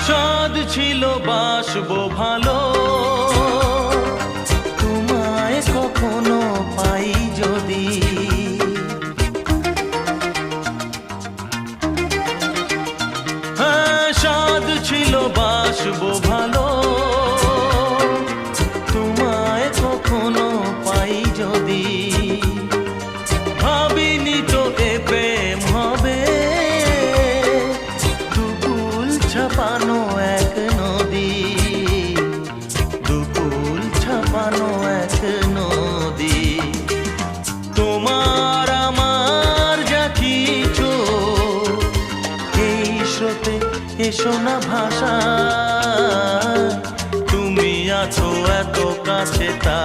সাধ ছিল বাসবো ভালো, তোমায় কখনো পাই যদি। হ্যাঁ, সাধ ছিল বাসবো ভালো, তোমায় কখনো পাই যদি। ভাবিনি তো এ প্রেম হবে, দুকুল ছাপানো এক নদী, দুকুল ছাপানো এক নদী। তোমার আমার যা কিছু এই স্রোতে এসো না ভাষা, তুমি আছো এত কাছে তা